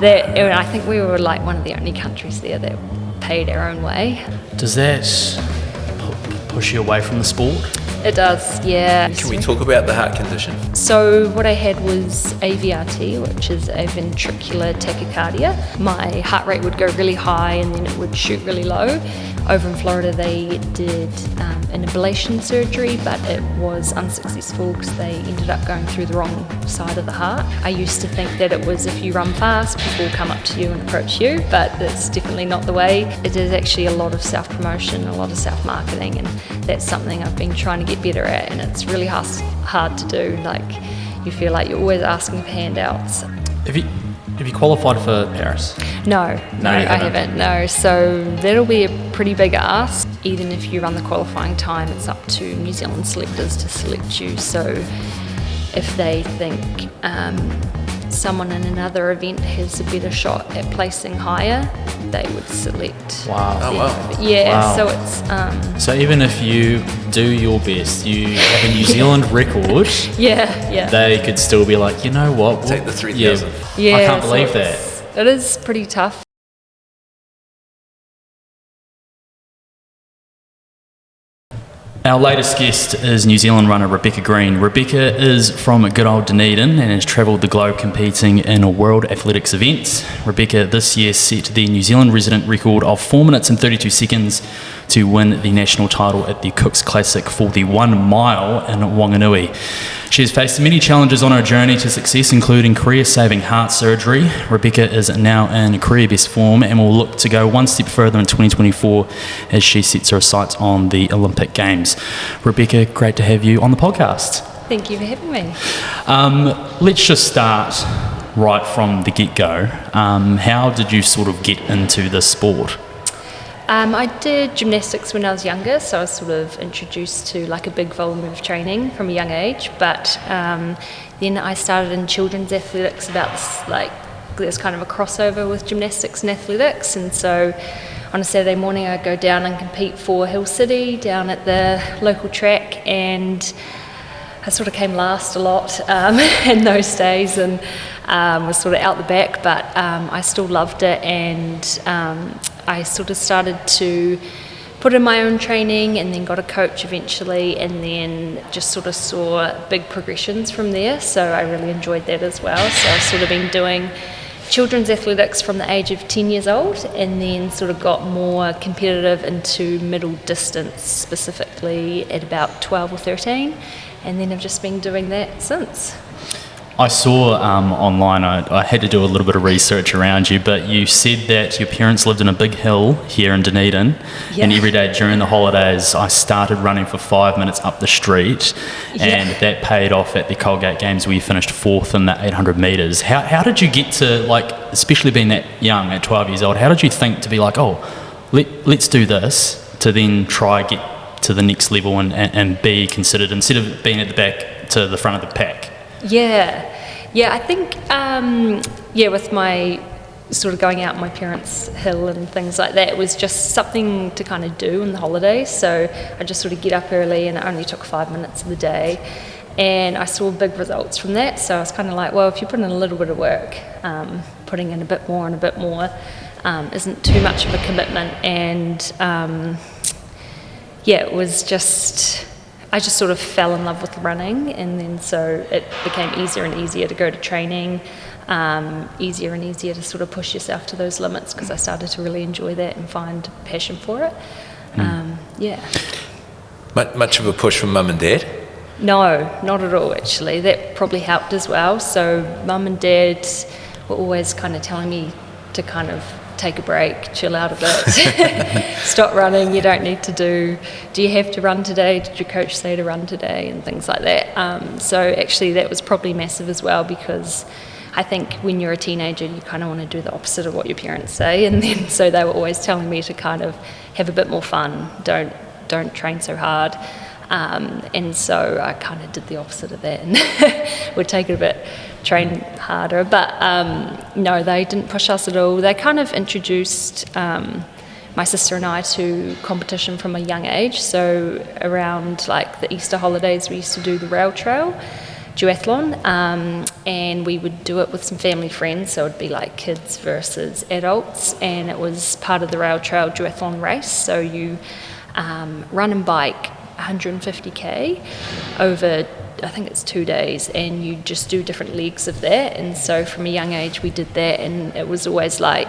And I think we were like one of the only countries there that paid our own way. Does that push you away from the sport? It does, yeah. Can we talk about the heart condition? So what I had was AVRT, which is a ventricular tachycardia. My heart rate would go really high and then it would shoot really low. Over in Florida they did an ablation surgery, but it was unsuccessful because they ended up going through the wrong side of the heart. I used to think that it was if you run fast, people will come up to you and approach you, but it's definitely not the way. It is actually a lot of self-promotion, a lot of self-marketing, and that's something I've been trying to get better at, and it's really hard to do. Like, you feel like you're always asking for handouts. Have you qualified for Paris? No, I haven't. No, so that'll be a pretty big ask. Even if you run the qualifying time, it's up to New Zealand selectors to select you. So if they think someone in another event has a better shot at placing higher, they would select. Wow. Oh, wow. Yeah, Wow. so it's... So even if you do your best, you have a New Zealand record, yeah. they could still be like, you know what? Take the 3,000. Yeah, I can't so believe that. it is pretty tough. Our latest guest is New Zealand runner Rebekah Greene. Rebekah is from good old Dunedin and has travelled the globe competing in world athletics events. Rebekah this year set the New Zealand resident record of 4 minutes and 32 seconds to win the national title at the Cook's Classic for the 1 mile in Wanganui. She has faced many challenges on her journey to success, including career-saving heart surgery. Rebekah is now in career best form and will look to go one step further in 2024 as she sets her sights on the Olympic Games. Rebekah, great to have you on the podcast. Thank you for having me. Let's just start right from the get-go. How did you sort of get into this sport? I did gymnastics when I was younger, so I was sort of introduced to like a big volume of training from a young age. But then I started in children's athletics about this, like there's kind of a crossover with gymnastics and athletics, and so on a Saturday morning I'd go down and compete for Hill City down at the local track, and I sort of came last a lot in those days and was sort of out the back, but I still loved it, and I sort of started to put in my own training and then got a coach eventually, and then just sort of saw big progressions from there, so I really enjoyed that as well. So I've sort of been doing children's athletics from the age of 10 years old, and then sort of got more competitive into middle distance specifically at about 12 or 13, and then I've just been doing that since. I saw online, I had to do a little bit of research around you, but you said that your parents lived in a big hill here in Dunedin, and every day during the holidays I started running for 5 minutes up the street, and that paid off at the Colgate Games where you finished 4th in the 800 metres. How did you get to, like, especially being that young at 12 years old, how did you think to be like, oh, let's do this, to then try get to the next level and be considered, instead of being at the back to the front of the pack? Yeah, I think, with my sort of going out on my parents' hill and things like that, it was just something to kind of do in the holidays. So I just sort of get up early, and it only took 5 minutes of the day, and I saw big results from that. So I was kind of like, well, if you put in a little bit of work, putting in a bit more and a bit more isn't too much of a commitment. And it was just... I just sort of fell in love with running, and then so it became easier and easier to go to training, easier and easier to sort of push yourself to those limits, because I started to really enjoy that and find passion for it. Much of a push from mum and dad? No, not at all actually. That probably helped as well. So mum and dad were always kind of telling me to kind of take a break, chill out a bit, stop running, you don't need to do you have to run today, did your coach say to run today, and things like that. So actually that was probably massive as well, because I think when you're a teenager you kind of want to do the opposite of what your parents say, and then so they were always telling me to kind of have a bit more fun, don't train so hard. And so I kind of did the opposite of that and would take it a bit, train harder. But no, they didn't push us at all. They kind of introduced my sister and I to competition from a young age. So around like the Easter holidays, we used to do the rail trail duathlon, and we would do it with some family friends, so it'd be like kids versus adults, and it was part of the Rail Trail Duathlon race, so you run and bike 150k over, I think it's 2 days, and you just do different legs of that. And so from a young age we did that, and it was always like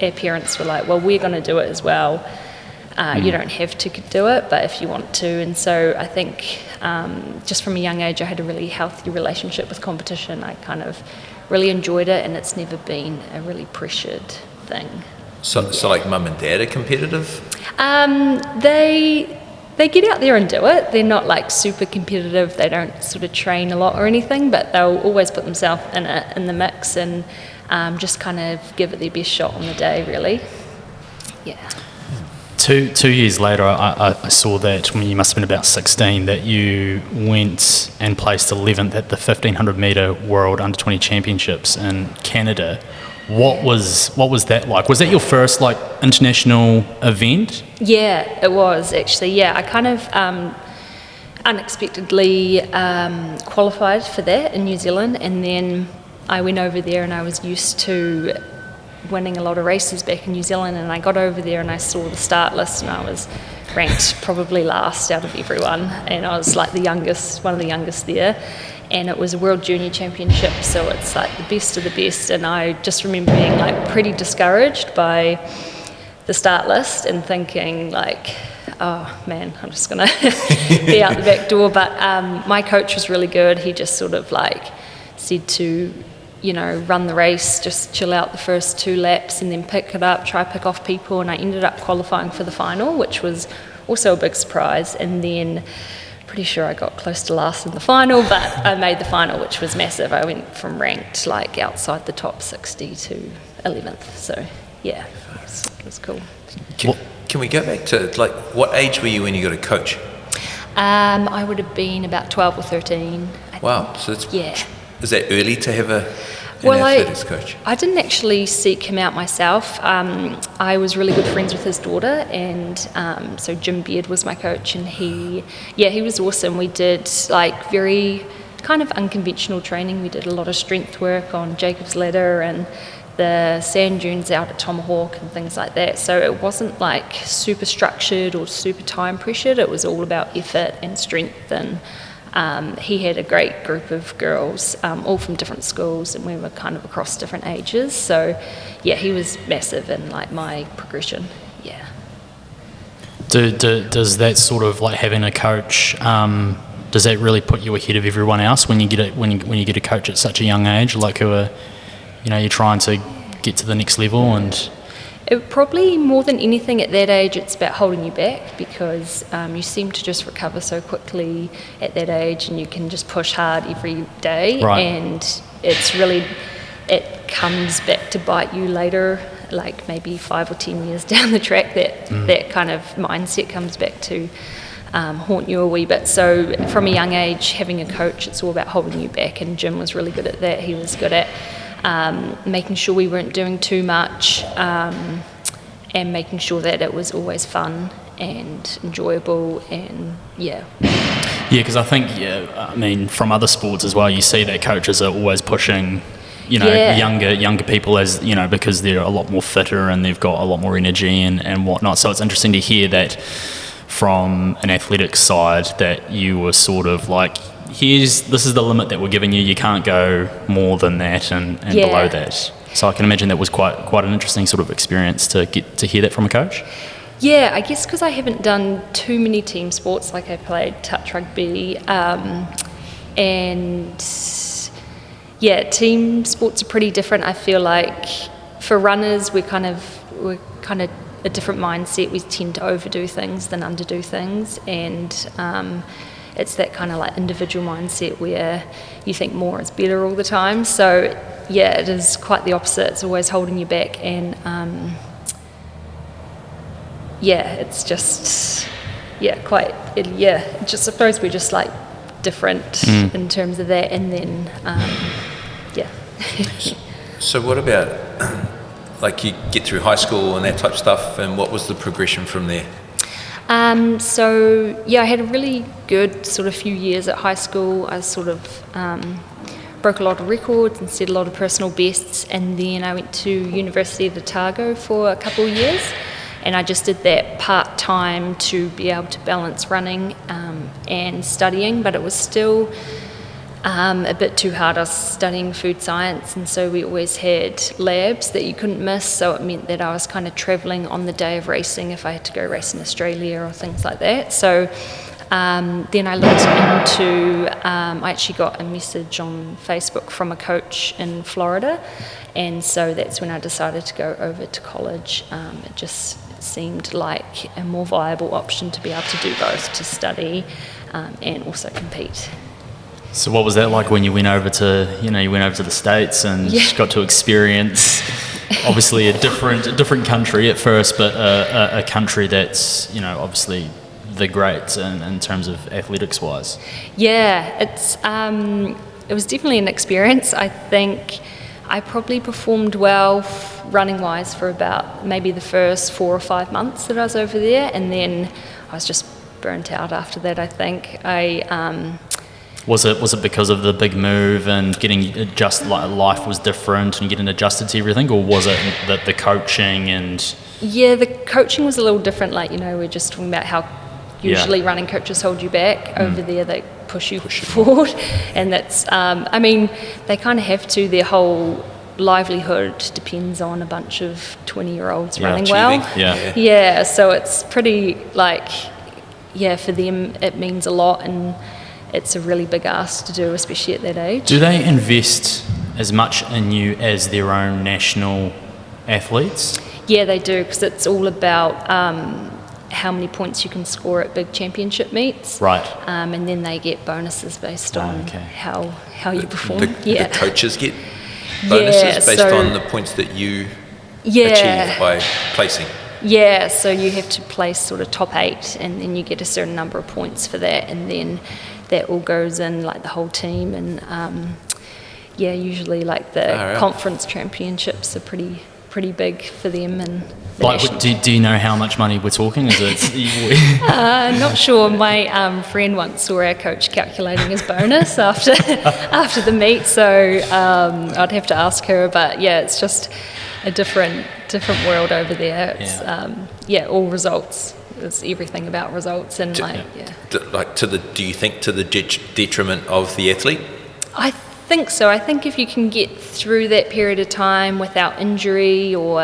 our parents were like, well, we're going to do it as well. You don't have to do it, but if you want to. And so I think just from a young age I had a really healthy relationship with competition. I kind of really enjoyed it, and it's never been a really pressured thing. So like mum and dad are competitive? They get out there and do it. They're not like super competitive. They don't sort of train a lot or anything, but they'll always put themselves in the mix, and just kind of give it their best shot on the day, really. Yeah. 2 years later, I saw that when you must have been about 16, that you went and placed 11th at the 1500 metre World Under-20 Championships in Canada. What was that like? Was that your first like international event? Yeah, it was actually. Yeah, I kind of unexpectedly qualified for that in New Zealand, and then I went over there, and I was used to winning a lot of races back in New Zealand, and I got over there and I saw the start list, and I was ranked probably last out of everyone, and I was like one of the youngest there, and it was a World Junior Championship, so it's like the best of the best. And I just remember being like pretty discouraged by the start list and thinking like, oh man, I'm just gonna be out the back door. But my coach was really good. He just sort of like said to, run the race, just chill out the first 2 laps and then pick it up, try pick off people. And I ended up qualifying for the final, which was also a big surprise. And then pretty sure I got close to last in the final, but I made the final, which was massive. I went from ranked like outside the top 60 to 11th. So yeah, it was cool. Can we go back to like what age were you when you got a coach? I would have been about 12 or 13. Wow, so it's yeah. Is that early to have an athletics coach? I didn't actually seek him out myself. I was really good friends with his daughter, and so Jim Beard was my coach, and he was awesome. We did like very kind of unconventional training. We did a lot of strength work on Jacob's Ladder and the sand dunes out at Tomahawk and things like that. So it wasn't like super structured or super time pressured. It was all about effort and strength, and he had a great group of girls, all from different schools, and we were kind of across different ages. So yeah, he was massive in like my progression. Yeah. Does that sort of like having a coach, does that really put you ahead of everyone else when you get a coach at such a young age, like who are, you're trying to get to the next level? And it probably more than anything at that age, it's about holding you back, because you seem to just recover so quickly at that age, and you can just push hard every day. Right. And it comes back to bite you later, like maybe 5 or 10 years down the track, that kind of mindset comes back to haunt you a wee bit. So from a young age, having a coach, it's all about holding you back, and Jim was really good at that. He was good at making sure we weren't doing too much, and making sure that it was always fun and enjoyable, and yeah. Yeah, because I think, from other sports as well, you see that coaches are always pushing, younger people, as because they're a lot more fitter and they've got a lot more energy and whatnot. So it's interesting to hear that from an athletics side, that you were sort of like, this is the limit that we're giving you. You can't go more than that and below that. So I can imagine that was quite an interesting sort of experience to get to hear that from a coach. Yeah, I guess because I haven't done too many team sports. Like I played touch rugby, and team sports are pretty different. I feel like for runners, we're kind of a different mindset. We tend to overdo things than underdo things, and it's that kind of like individual mindset where you think more is better all the time. So yeah, it is quite the opposite. It's always holding you back, and it's just just I suppose we're just like different in terms of that. And then So what about like you get through high school and that type of stuff, and what was the progression from there? So yeah, I had a really good sort of few years at high school. I sort of broke a lot of records and set a lot of personal bests, and then I went to University of Otago for a couple of years, and I just did that part-time to be able to balance running and studying, but it was still a bit too hard. I was studying food science, and so we always had labs that you couldn't miss, so it meant that I was kind of travelling on the day of racing if I had to go race in Australia or things like that. So then I looked into, I actually got a message on Facebook from a coach in Florida, and so that's when I decided to go over to college. It just seemed like a more viable option to be able to do both, to study and also compete. So what was that like when you went over to, you went over to the States and got to experience, obviously a different country at first, but a country that's, obviously the greats in terms of athletics wise? Yeah, it was definitely an experience. I think I probably performed well running wise for about maybe the first 4 or 5 months that I was over there, and then I was just burnt out after that. I think Was it because of the big move and life was different and getting adjusted to everything, or was it the coaching and? Yeah, the coaching was a little different. We're just talking about how usually running coaches hold you back. Over there, they push you forward, and that's. They kind of have to. Their whole livelihood depends on a bunch of 20-year-olds running well. Yeah. So it's pretty for them it means a lot, and it's a really big ask to do, especially at that age. Do they invest as much in you as their own national athletes? Yeah, they do, because it's all about how many points you can score at big championship meets. Right. And then they get bonuses based on how you perform. The coaches get bonuses based on the points that you achieve by placing. Yeah, so you have to place sort of top 8, and then you get a certain number of points for that, and then that all goes in, the whole team, and usually the conference championships are pretty big for them. And do you know how much money we're talking? Is it? Not sure. My friend once saw our coach calculating his bonus after the meet, so I'd have to ask her. But yeah, it's just a different world over there. It's all results. It's everything about results, and do you think to the detriment of the athlete? I think so. I think if you can get through that period of time without injury or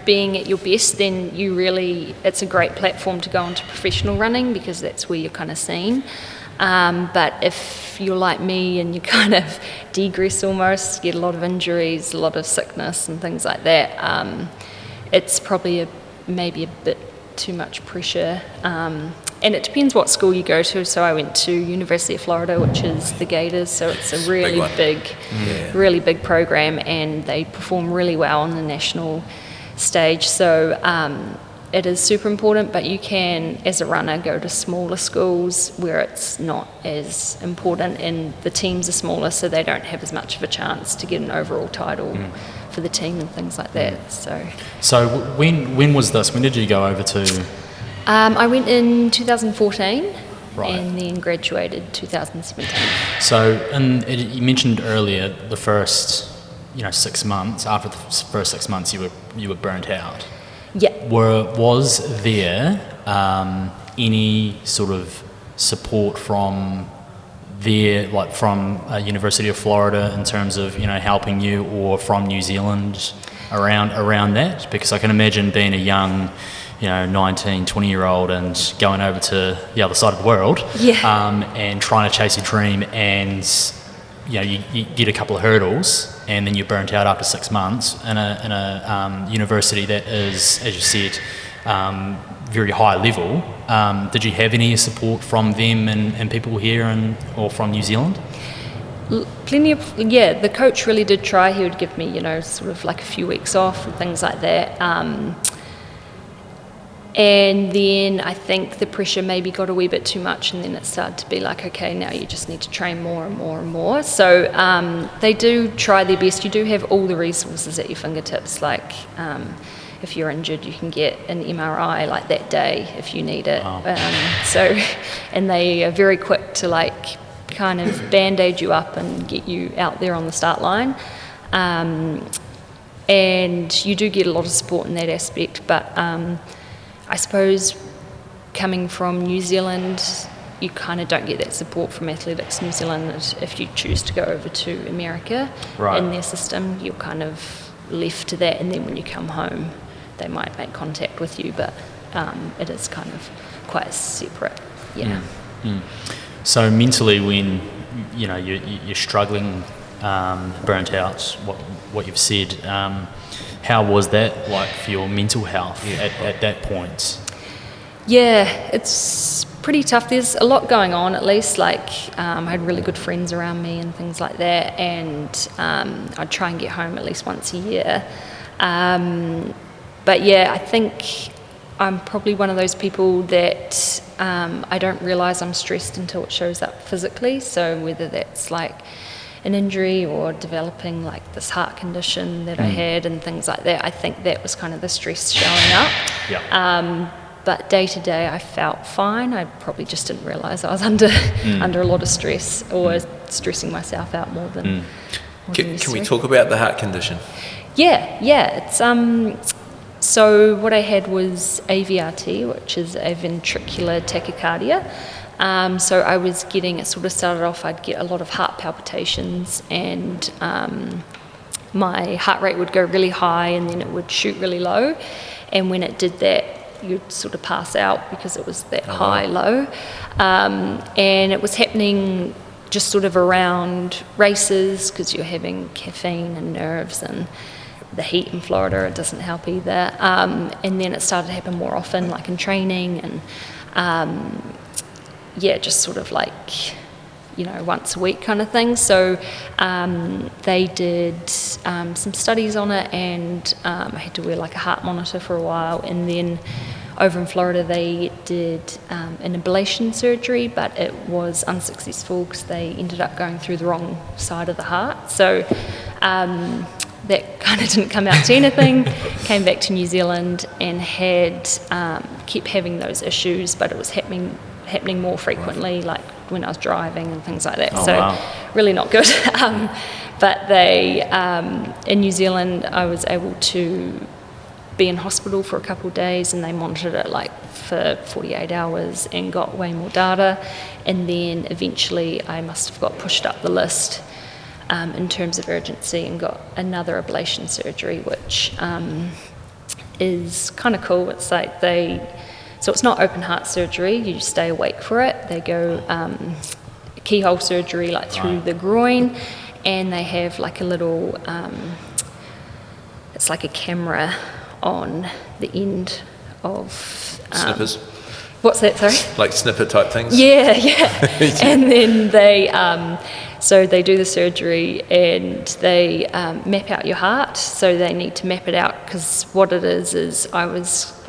being at your best, then it's a great platform to go into professional running, because that's where you're kind of seen. But if you're like me and you kind of degress almost, get a lot of injuries, a lot of sickness and things like that, it's probably maybe a bit too much pressure. And it depends what school you go to. So I went to University of Florida, which is the Gators, so it's a really really big program, and they perform really well on the national stage. So it is super important, but you can, as a runner, go to smaller schools where it's not as important, and the teams are smaller, so they don't have as much of a chance to get an overall title for the team and things like that. So when was this? When did you go over to? I went in 2014, right, and then graduated 2017. So, and you mentioned earlier the first, 6 months. After the first 6 months, you were burnt out. Yeah. Was there any sort of support from there, from University of Florida, in terms of helping you, or from New Zealand around that? Because I can imagine being a young 19, 20-year-old and going over to the other side of the world, and trying to chase your dream, and you get a couple of hurdles, and then you're burnt out after 6 months in a university that is, as you said, very high level. Did you have any support from them and people here or from New Zealand? Plenty of, the coach really did try. He would give me, sort of a few weeks off and things like that. And then I think the pressure maybe got a wee bit too much, and then it started to be okay, now you just need to train more and more and more. So they do try their best. You do have all the resources at your fingertips, if you're injured, you can get an MRI like that day if you need it. Wow. And they are very quick to like kind of band-aid you up and get you out there on the start line. And you do get a lot of support in that aspect, but I suppose coming from New Zealand, you kind of don't get that support from Athletics New Zealand. If you choose to go over to America in their system, you're kind of left to that, and then when you come home, they might make contact with you, but it is kind of quite separate. Yeah. So mentally, when you're struggling, burnt out, what you've said, how was that like for your mental health at that point? Yeah, it's pretty tough. There's a lot going on, at least. Like, I had really good friends around me and things like that, and I'd try and get home at least once a year. But yeah, I think I'm probably one of those people that I don't realise I'm stressed until it shows up physically. So whether that's like an injury or developing like this heart condition that I had and things like that, I think that was kind of the stress showing up. Yeah. But day to day, I felt fine. I probably just didn't realise I was under a lot of stress or stressing myself out more than. Can we talk about the heart condition? Yeah. It's so what I had was AVRT, which is a ventricular tachycardia. So I was getting, it sort of started off, I'd get a lot of heart palpitations, and my heart rate would go really high and then it would shoot really low. And when it did that, you'd sort of pass out because it was that high-low. And it was happening just sort of around races because you're having caffeine and nerves, and the heat in Florida, it doesn't help either. And then it started to happen more often, like in training, and just sort of like, once a week kind of thing. So they did some studies on it, and I had to wear like a heart monitor for a while. And then over in Florida, they did an ablation surgery, but it was unsuccessful because they ended up going through the wrong side of the heart. So that kind of didn't come out to anything. Came back to New Zealand and had kept having those issues, but it was happening more frequently, like when I was driving and things like that. Really not good. But they, in New Zealand, I was able to be in hospital for a couple of days, and they monitored it like for 48 hours and got way more data. And then eventually I must have got pushed up the list in terms of urgency and got another ablation surgery, which is kind of cool. It's like so it's not open heart surgery, you stay awake for it. They go keyhole surgery like through the groin, and they have like a little, it's like a camera on the end of... Snippers? What's that, sorry? Like snipper type things? Yeah. And then they... So they do the surgery and they map out your heart. So they need to map it out because what it is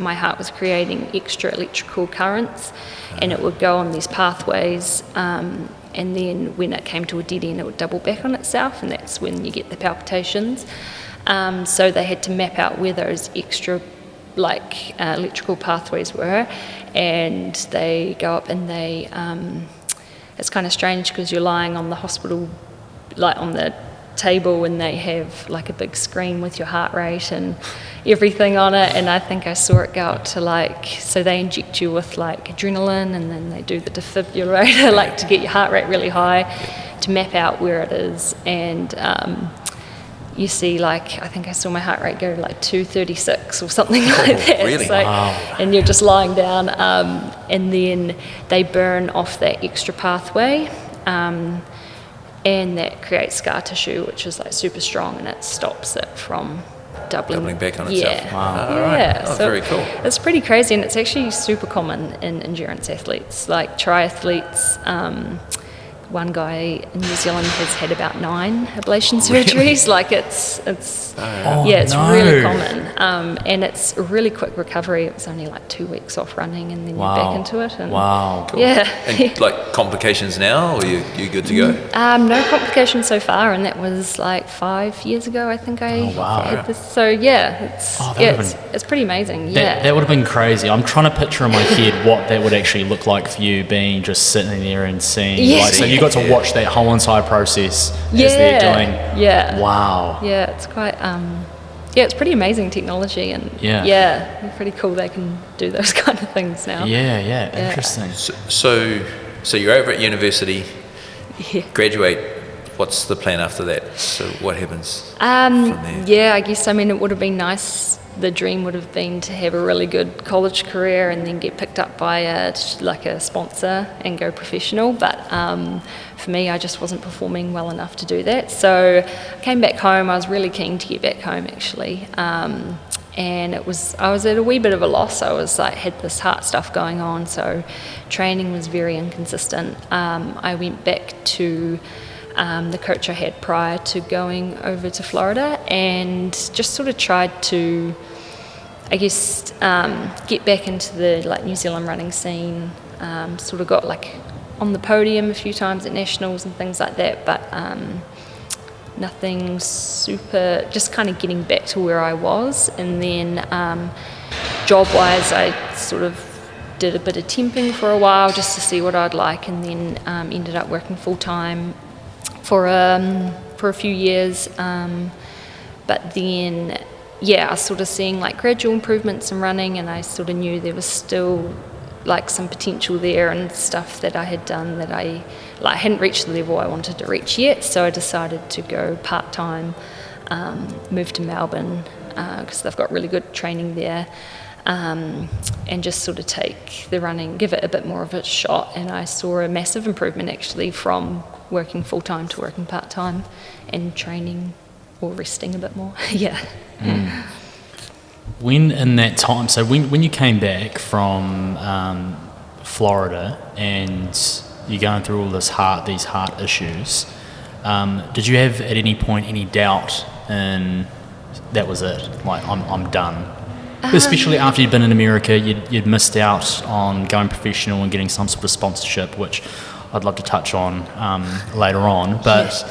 my heart was creating extra electrical currents, and it would go on these pathways, and then when it came to a dead end, it would double back on itself, and that's when you get the palpitations. So they had to map out where those extra electrical pathways were, and they go up and they... it's kind of strange because you're lying on the hospital, like on the table, and they have like a big screen with your heart rate and everything on it. And I think I saw it go up to so they inject you with like adrenaline, and then they do the defibrillator, to get your heart rate really high to map out where it is. And you see, I think I saw my heart rate go to 236 or something like that. Really? So, and you're just lying down, and then they burn off that extra pathway, and that creates scar tissue, which is super strong, and it stops it from doubling back on itself. So very cool. It's pretty crazy, and it's actually super common in endurance athletes, like triathletes. one guy in New Zealand has had about 9 ablation surgeries. Like it's really common, and it's a really quick recovery. It was only like 2 weeks off running, and then you're back into it. And Cool. Yeah. And like complications now, or you good to go? No complications so far, and that was like 5 years ago, I think. I had this. So it's pretty amazing. That would have been crazy. I'm trying to picture in my head what that would actually look like for you, being just sitting there and seeing. Like, so you got to watch that whole entire process as they're doing. Yeah. Wow. Yeah, it's quite. It's pretty amazing technology, and it's pretty cool they can do those kind of things now. Yeah. Interesting. So you're over at university, graduate. What's the plan after that? So what happens from there? Yeah, I guess, I mean, it would have been nice. The dream would have been to have a really good college career and then get picked up by a sponsor and go professional. But for me, I just wasn't performing well enough to do that. So I came back home. I was really keen to get back home, actually. And I was at a wee bit of a loss. I was had this heart stuff going on, so training was very inconsistent. I went back to the coach I had prior to going over to Florida, and just sort of tried to, I guess, get back into the New Zealand running scene. Sort of got on the podium a few times at nationals and things like that, but nothing super, just kind of getting back to where I was. And then job-wise, I sort of did a bit of temping for a while just to see what I'd like, and then ended up working full-time for a few years, but then I was sort of seeing gradual improvements in running, and I sort of knew there was still some potential there and stuff that I had done that I hadn't reached the level I wanted to reach yet. So I decided to go part-time, move to Melbourne because they've got really good training there, and just sort of take the running, give it a bit more of a shot. And I saw a massive improvement actually from working full-time to working part-time and training or resting a bit more. When in that time, so when you came back from Florida and you're going through all these heart issues, did you have at any point any doubt in that was it, I'm done? Especially after you'd been in America, you'd missed out on going professional and getting some sort of sponsorship, which I'd love to touch on later on. But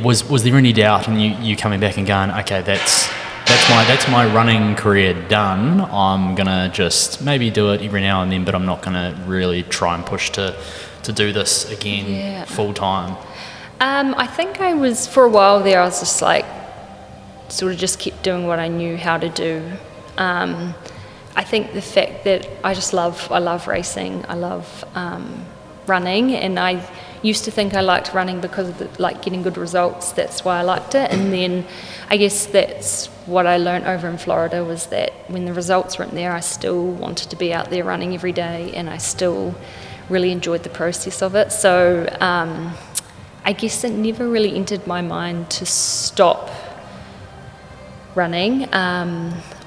was there any doubt in you coming back and going, okay, that's my running career done. I'm gonna just maybe do it every now and then, but I'm not gonna really try and push to do this again full time. I think I was, for a while there, I was just sort of just kept doing what I knew how to do. I think the fact that I love racing, I love running, and I used to think I liked running because of getting good results. That's why I liked it. And then I guess that's what I learned over in Florida, was that when the results weren't there, I still wanted to be out there running every day, and I still really enjoyed the process of it. So I guess it never really entered my mind to stop running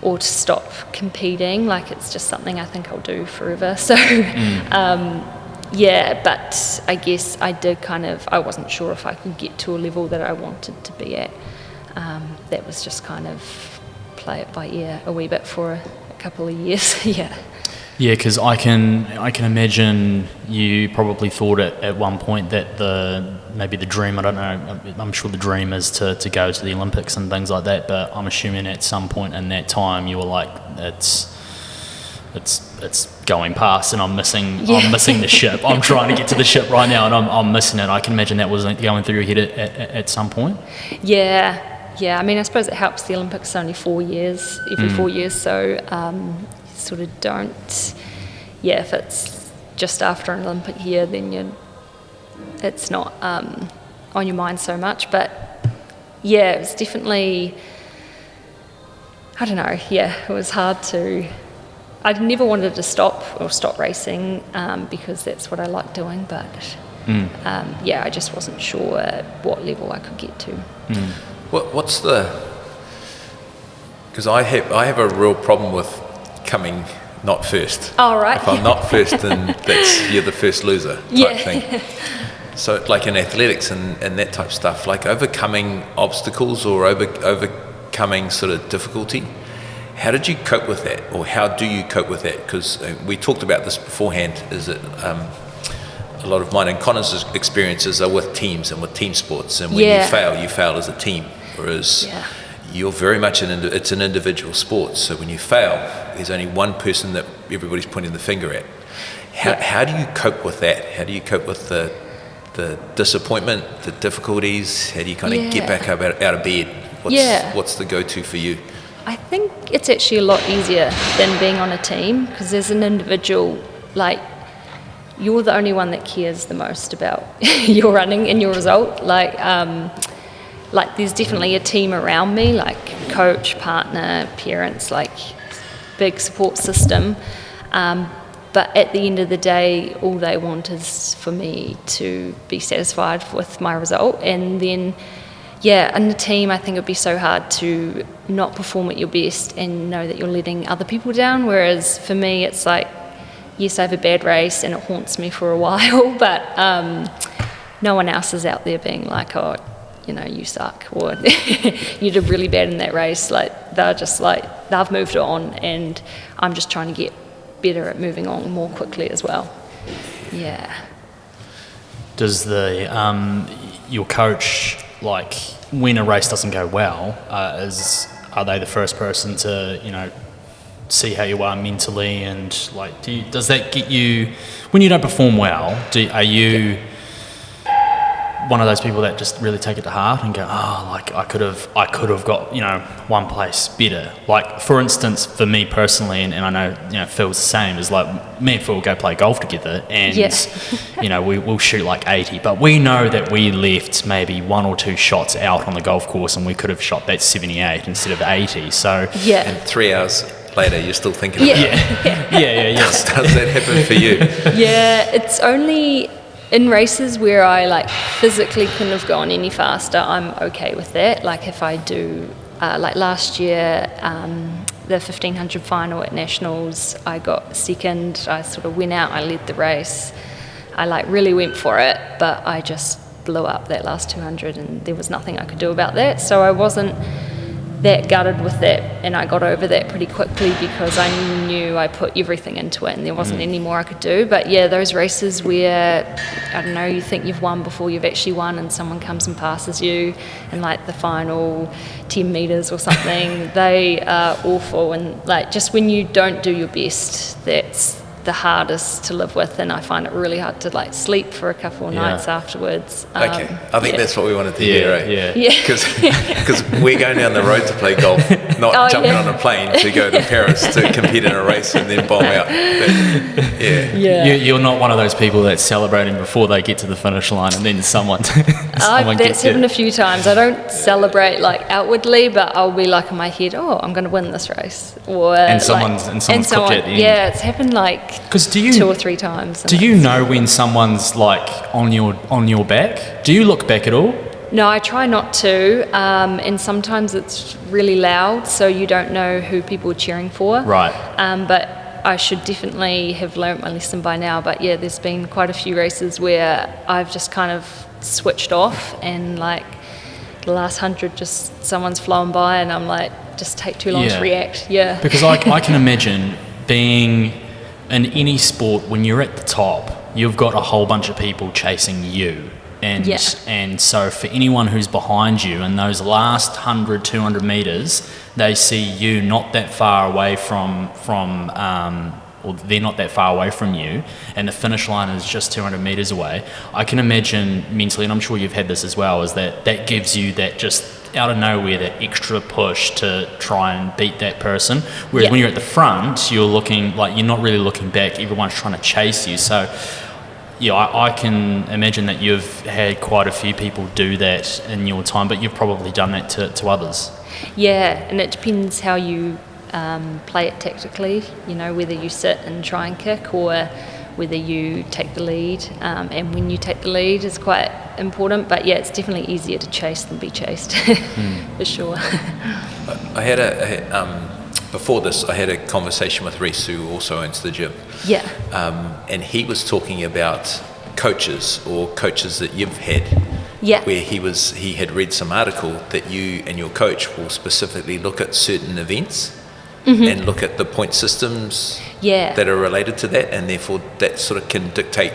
or to stop competing. It's just something I think I'll do forever. So but I guess I did I wasn't sure if I could get to a level that I wanted to be at. That was just kind of play it by ear a wee bit for a couple of years. Yeah, because I can imagine you probably thought at one point that maybe the dream, I don't know, I'm sure the dream is to go to the Olympics and things like that, but I'm assuming at some point in that time you were like, it's going past and I'm missing the ship. I'm trying to get to the ship right now and I'm missing it. I can imagine that was going through your head at some point. Yeah. I mean, I suppose it helps. The Olympics are only 4 years, every 4 years, so sort of don't. Yeah, if it's just after an Olympic year, then it's not on your mind so much. But it was definitely, I don't know. Yeah, it was hard to. I never wanted to stop racing because that's what I like doing. But I just wasn't sure what level I could get to. What's because I have a real problem with coming not first. Oh, right. If I'm not first, then you're the first loser type thing. So like in athletics and that type of stuff, like overcoming obstacles or overcoming sort of difficulty, how did you cope with that, or how do you cope with that? Because we talked about this beforehand, is that a lot of mine and Connor's experiences are with teams and with team sports, and when you fail as a team, whereas you're very much it's an individual sport. So when you fail, there's only one person that everybody's pointing the finger at. How do you cope with that? How do you cope with the disappointment, the difficulties? How do you kind of get back out of bed? What's the go-to for you? I think it's actually a lot easier than being on a team, because as an individual, like, you're the only one that cares the most about your running and your result. Like there's definitely a team around me, like coach, partner, parents, like big support system. But at the end of the day, all they want is for me to be satisfied with my result. And then, in the team, I think it would be so hard to not perform at your best and know that you're letting other people down. Whereas for me, it's like, yes, I have a bad race and it haunts me for a while, but no one else is out there being like, oh, you suck, or you did really bad in that race. Like, they're just like, they've moved on, and I'm just trying to get better at moving on more quickly as well. Yeah. Does your coach, like, when a race doesn't go well, are they the first person to, see how you are mentally, and like, does that get you, when you don't perform well, are you one of those people that just really take it to heart and go, oh, like, I could have got, one place better? Like, for instance, for me personally, and I know, Phil's the same, is like, me and Phil go play golf together, and we'll shoot like 80, but we know that we left maybe 1 or 2 shots out on the golf course, and we could have shot that 78 instead of 80. So and 3 hours later you're still thinking about it. Does that happen for you? It's only in races where I like physically couldn't have gone any faster, I'm okay with that. Like, if I do, like last year, the 1500 final at Nationals, I got second. I sort of went out, I led the race. I like really went for it, but I just blew up that last 200, and there was nothing I could do about that. So I wasn't that gutted with that, and I got over that pretty quickly because I knew I put everything into it and there wasn't any more I could do. But those races where, I don't know, you think you've won before you've actually won, and someone comes and passes you in like the final 10 metres or something, they are awful. And like, just when you don't do your best, that's the hardest to live with, and I find it really hard to like sleep for a couple of nights afterwards. I think that's what we wanted to hear, right? Yeah. Because we're going down the road to play golf, not jumping on a plane to go to Paris to compete in a race and then bomb out. You're not one of those people that's celebrating before they get to the finish line, and then someone that's happened a few times. I don't celebrate like outwardly, but I'll be like in my head, oh, I'm going to win this race, or someone's cooked at the end. Yeah, it's happened like 2 or 3 times. Do you know when someone's like on your back? Do you look back at all? No, I try not to, and sometimes it's really loud, so you don't know who people are cheering for. Right. But I should definitely have learnt my lesson by now. But there's been quite a few races where I've just kind of switched off, and like the last 100, just someone's flown by, and I'm like, just take too long to react. Yeah. Because I can imagine being in any sport, when you're at the top, you've got a whole bunch of people chasing you. And so for anyone who's behind you in those last 100, 200 metres, they see you not that far away or they're not that far away from you, and the finish line is just 200 metres away. I can imagine mentally, and I'm sure you've had this as well, is that gives you that just out of nowhere, that extra push to try and beat that person. Whereas when you're at the front, you're looking like you're not really looking back. Everyone's trying to chase you. So I can imagine that you've had quite a few people do that in your time, but you've probably done that to others. Yeah, and it depends how you play it tactically, whether you sit and try and kick or whether you take the lead. And when you take the lead is quite important, but it's definitely easier to chase than be chased, for sure. Before this, I had a conversation with Reese, who also owns the gym. Yeah. And he was talking about coaches or coaches that you've had, where he had read some article that you and your coach will specifically look at certain events and look at the point systems that are related to that, and therefore that sort of can dictate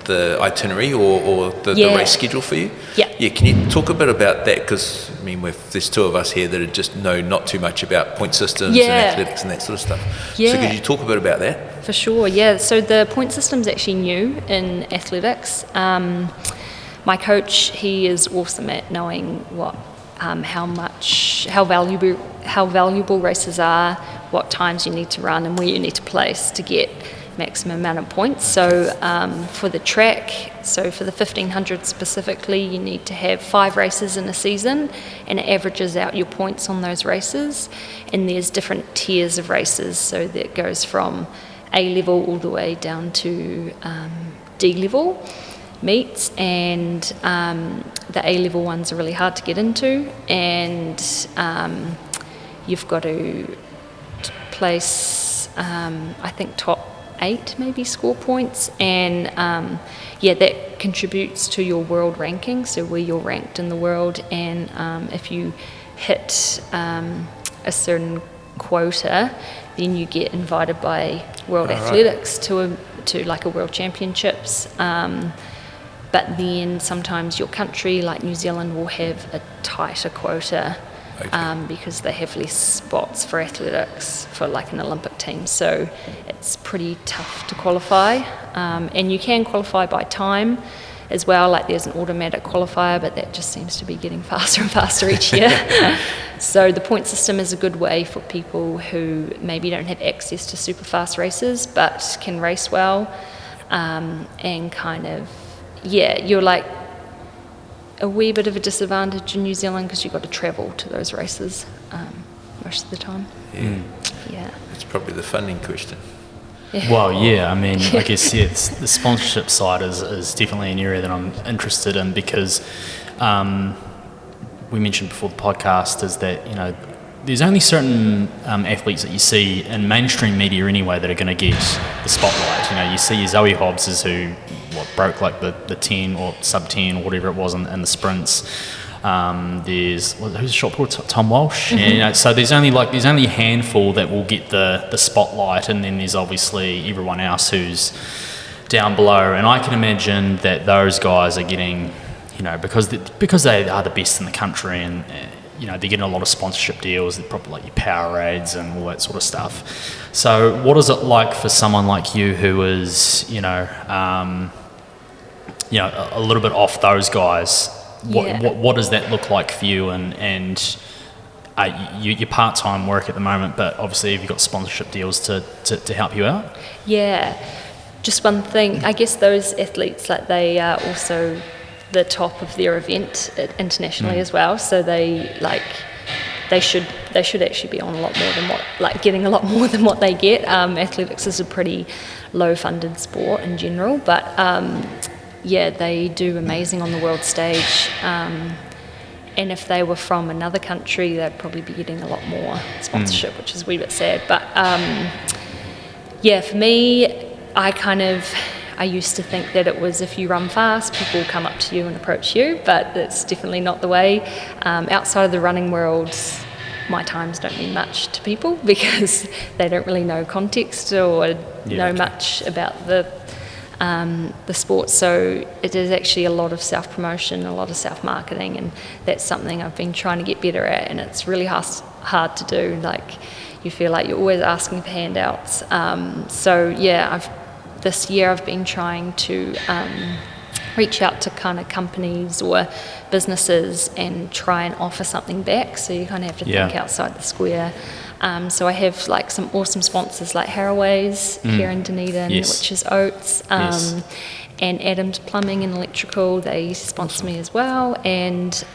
the itinerary or the race schedule for you. Can you talk a bit about that, because I mean there's two of us here that just know not too much about point systems and athletics and that sort of stuff, so could you talk a bit about that? For sure, so the point system's actually new in athletics. My coach, he is awesome at knowing what how valuable races are, what times you need to run and where you need to place to get maximum amount of points. So for the track, so for the 1500 specifically, you need to have 5 races in a season, and it averages out your points on those races. And there's different tiers of races, so that goes from A level all the way down to D level meets, and the A level ones are really hard to get into, and you've got to place I think top 8 maybe score points, and that contributes to your world ranking, so where you're ranked in the world. And if you hit a certain quota, then you get invited by World Athletics to like a World Championships. But then sometimes your country, like New Zealand, will have a tighter quota because they have less spots for athletics for like an Olympic team. So it's pretty tough to qualify. And you can qualify by time as well, like there's an automatic qualifier, but that just seems to be getting faster and faster each year. So the point system is a good way for people who maybe don't have access to super fast races but can race well, and kind of you're like a wee bit of a disadvantage in New Zealand because you've got to travel to those races most of the time. It's probably the funding question. Well, I mean, I guess the sponsorship side is definitely an area that I'm interested in, because we mentioned before the podcast is that, you know, there's only certain athletes that you see in mainstream media anyway that are going to get the spotlight. You know, you see Zoe Hobbs who broke like the 10 or sub 10 or whatever it was in the sprints. There's who's shot put? Tom Walsh. Mm-hmm. You know, so there's only a handful that will get the spotlight, and then there's obviously everyone else who's down below. And I can imagine that those guys are getting, you know, because they are the best in the country, and you know, they're getting a lot of sponsorship deals. They're probably like your Powerades and all that sort of stuff. So what is it like for someone like you who is, you know, a little bit off those guys? What does that look like for you? And your part-time work at the moment, but obviously have you got sponsorship deals to help you out? Yeah, just one thing. I guess those athletes, like, they are also the top of their event internationally as well. So they should actually be on a lot more than getting a lot more than what they get. Athletics is a pretty low-funded sport in general, but they do amazing on the world stage. And if they were from another country, they'd probably be getting a lot more sponsorship, which is a wee bit sad. But for me, I used to think that it was if you run fast, people will come up to you and approach you, but that's definitely not the way. Outside of the running world, my times don't mean much to people because they don't really know context or know much about the sport. So it is actually a lot of self-promotion, a lot of self-marketing, and that's something I've been trying to get better at, and it's really hard to do. Like, you feel like you're always asking for handouts. This year I've been trying to reach out to kind of companies or businesses and try and offer something back. So you kind of have to think outside the square. So I have like some awesome sponsors like Harroway's here in Dunedin, which is oats, and Adams Plumbing and Electrical. They sponsor me as well, and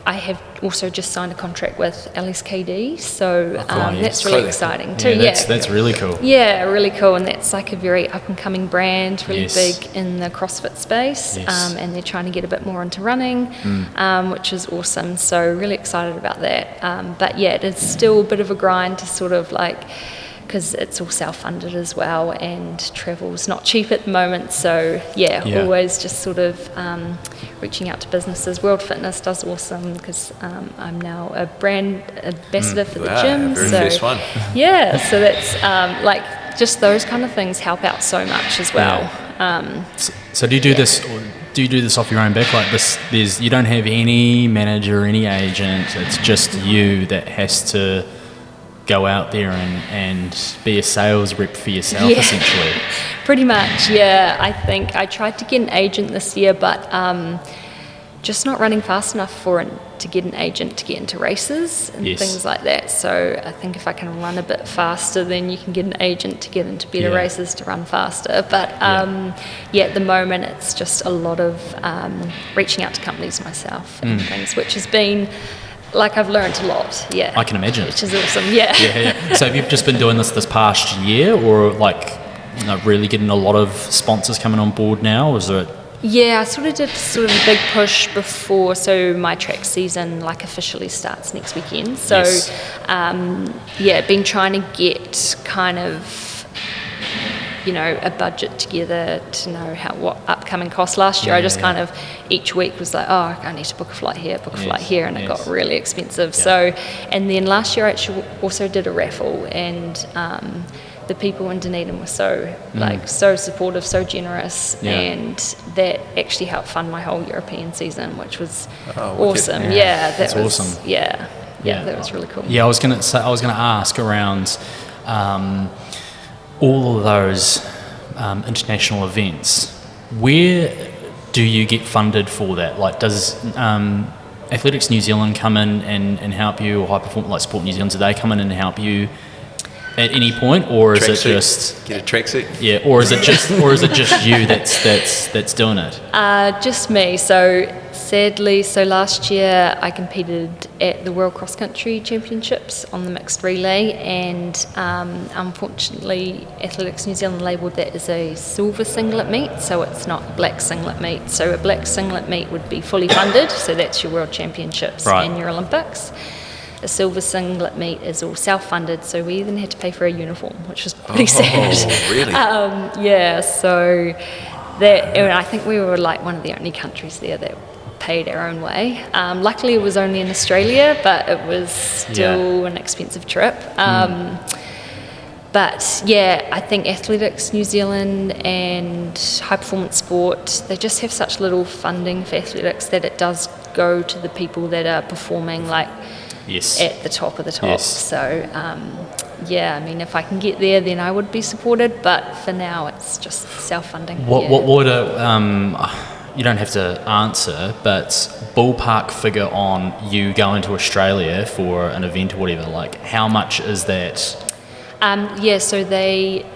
I have also just signed a contract with LSKD, so that's really exciting too. That's really cool. Yeah, really cool, and that's like a very up-and-coming brand, really big in the CrossFit space, and they're trying to get a bit more into running, which is awesome, so really excited about that. But it is still a bit of a grind to sort of like because it's all self-funded as well, and travel's not cheap at the moment. So always just sort of reaching out to businesses. World Fitness does awesome, because I'm now a brand ambassador for the gym. Very so first one. yeah, so that's like just those kind of things help out so much as well. So do you do this? Or do you do this off your own back? Like this, you don't have any manager or any agent. It's just you that has to go out there and be a sales rep for yourself, essentially. Pretty much, yeah. I think I tried to get an agent this year, but just not running fast enough to get an agent to get into races and things like that. So I think if I can run a bit faster, then you can get an agent to get into better races to run faster. But at the moment it's just a lot of reaching out to companies myself and things, which has been, like, I've learned a lot. Yeah, I can imagine. Which is awesome. Yeah. So have you just been doing this past year, or like, really getting a lot of sponsors coming on board now? Or is it? Yeah, I sort of did a big push before, so my track season officially starts next weekend. So, been trying to get kind of, a budget together to know what upcoming costs. Last year, I just kind of each week was like, oh, I need to book a flight here, and it got really expensive. Yeah. So, and then last year I actually also did a raffle, and the people in Dunedin were so supportive, so generous, and that actually helped fund my whole European season, which was awesome. That was awesome. That was really cool. Yeah, I was gonna ask around all of those international events. Where do you get funded for that? Like, does Athletics New Zealand come in and help you, or High Performance, like Sport New Zealand, do they come in and help you at any point, or is it just get a tracksuit? Yeah, or is it just you that's doing it? Just me. So sadly, last year I competed at the World Cross Country Championships on the mixed relay, and unfortunately Athletics New Zealand labelled that as a silver singlet meet, so it's not a black singlet meet. So a black singlet meet would be fully funded, so that's your World Championships and your Olympics. A silver singlet meet is all self-funded, so we then had to pay for a uniform, which was pretty sad. Oh, really? So that, and I think we were like one of the only countries there that paid our own way. Luckily, it was only in Australia, but it was still an expensive trip. But I think Athletics New Zealand and High Performance Sport, they just have such little funding for athletics that it does go to the people that are performing at the top of the top. So, I mean, if I can get there, then I would be supported. But for now, it's just self-funding. What would you don't have to answer, but ballpark figure on you going to Australia for an event or whatever? Like, how much is that? So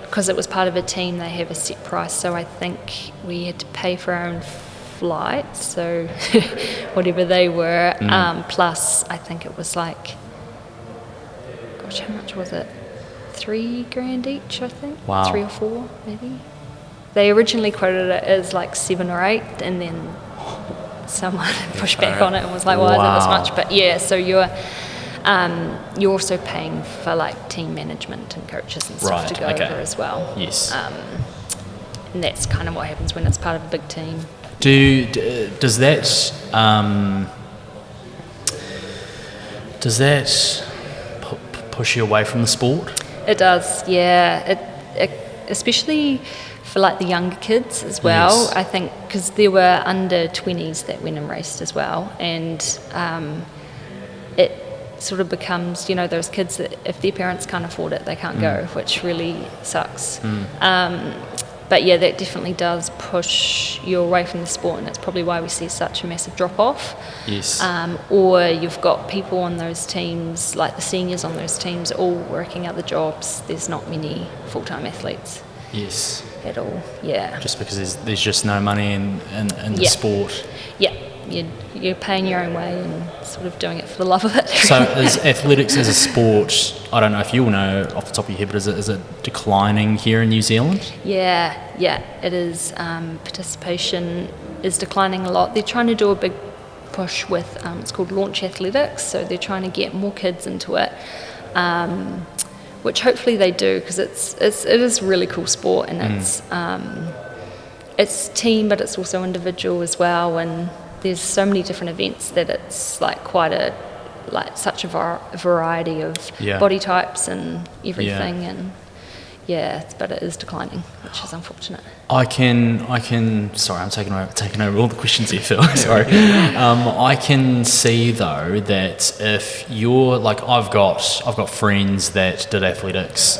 because it was part of a team, they have a set price. So I think we had to pay for our own flights, so whatever they were, plus I think it was how much was it? $3,000 each, I think. Wow. 3 or 4 maybe. They originally quoted it as 7 or 8, and then someone pushed back on it and was like, why is it this much? But so you're also paying for team management and coaches and stuff to go over as well. Yes. And that's kind of what happens when it's part of a big team. Does that push you away from the sport? It does, yeah. It especially for the younger kids as well. Yes. I think because there were under 20s that went and raced as well, and it sort of becomes those kids that if their parents can't afford it, they can't go, which really sucks. But that definitely does push you away from the sport, and that's probably why we see such a massive drop-off. Yes. Or you've got people on those teams, like the seniors on those teams, all working other jobs. There's not many full-time athletes. Yes. At all, yeah. Just because there's just no money in the sport. Yeah. You're paying your own way and sort of doing it for the love of it. So is athletics as a sport, I don't know if you'll know off the top of your head, but is it declining here in New Zealand? Yeah, it is. Participation is declining a lot. They're trying to do a big push with, it's called Launch Athletics, so they're trying to get more kids into it. which hopefully they do, because it is a really cool sport, and it's team, but it's also individual as well, and there's so many different events that it's like such a variety of body types and everything, and but it is declining, which is unfortunate. I can. Sorry, I'm taking over all the questions here, Phil. Sorry. I can see though that if you're like, I've got friends that did athletics,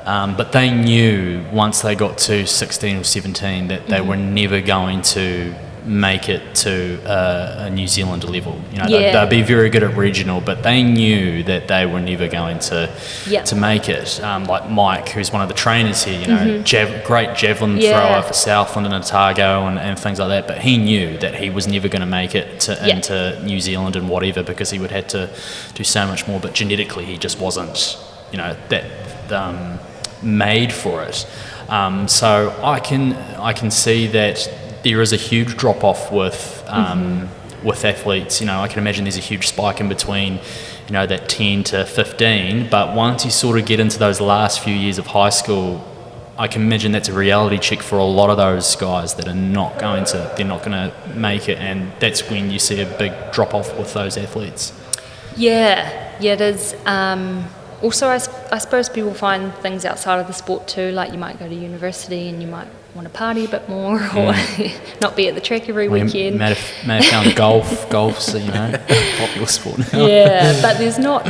but they knew once they got to 16 or 17 that they were never going to make it to a New Zealand level. They'd be very good at regional, but they knew that they were never going to make it. Like Mike, who's one of the trainers here, great javelin thrower for Southland and Otago and things like that, but he knew that he was never going to make it into New Zealand and whatever, because he would have to do so much more, but genetically he just wasn't that made for it. So I can see that there is a huge drop-off with athletes. I can imagine there's a huge spike in between, that 10 to 15. But once you sort of get into those last few years of high school, I can imagine that's a reality check for a lot of those guys that are not going to make it, and that's when you see a big drop-off with those athletes. Yeah, it is. Also, I suppose people find things outside of the sport too, like you might go to university and you might want to party a bit more, or not be at the track every weekend. May have found golf's popular sport now. Yeah, but there's not.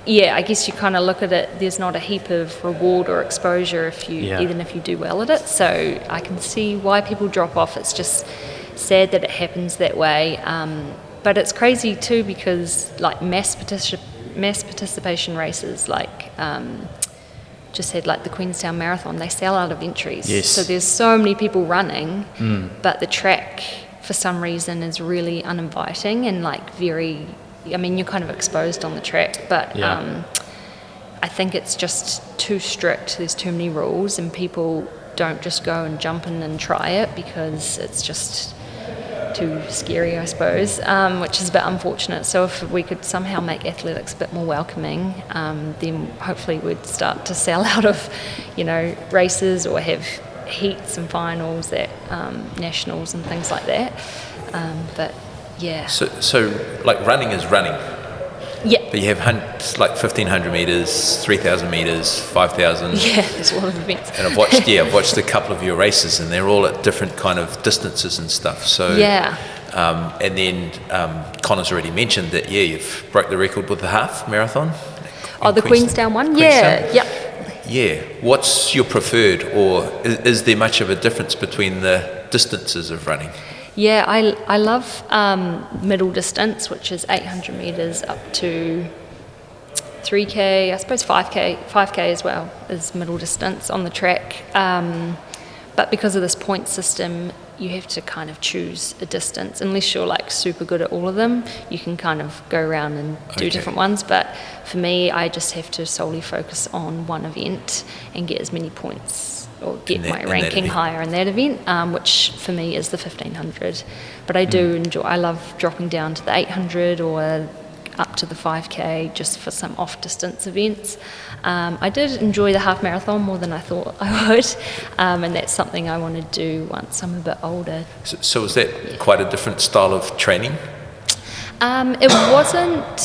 Yeah, I guess you kind of look at it. There's not a heap of reward or exposure even if you do well at it. So I can see why people drop off. It's just sad that it happens that way. But it's crazy too, because like mass participation races, like just had like the Queenstown Marathon, they sell out of entries. Yes. So there's so many people running, but the track for some reason is really uninviting and like you're kind of exposed on the track, but I think it's just too strict. There's too many rules, and people don't just go and jump in and try it because it's just too scary, I suppose, which is a bit unfortunate. So if we could somehow make athletics a bit more welcoming, then hopefully we'd start to sell out of, races, or have heats and finals at nationals and things like that. But yeah. So like running is running. Yeah. But you have like 1,500 metres, 3,000 metres, 5,000. Yeah, there's a lot of events. And I've watched a couple of your races, and they're all at different kind of distances and stuff. So and then Connor's already mentioned that you've broke the record with the half marathon. The Queenstown one. Queenstown. Yeah. Yeah. What's your preferred, or is there much of a difference between the distances of running? Yeah, I love middle distance, which is 800 metres up to 3K, I suppose 5K as well is middle distance on the track. But because of this point system, you have to kind of choose a distance. Unless you're like super good at all of them, you can kind of go around and do different ones. But for me, I just have to solely focus on one event and get as many points, or get my ranking higher in that event, which for me is the 1,500. But I do I love dropping down to the 800 or up to the 5K just for some off-distance events. I did enjoy the half marathon more than I thought I would, and that's something I want to do once I'm a bit older. So is that quite a different style of training? It wasn't.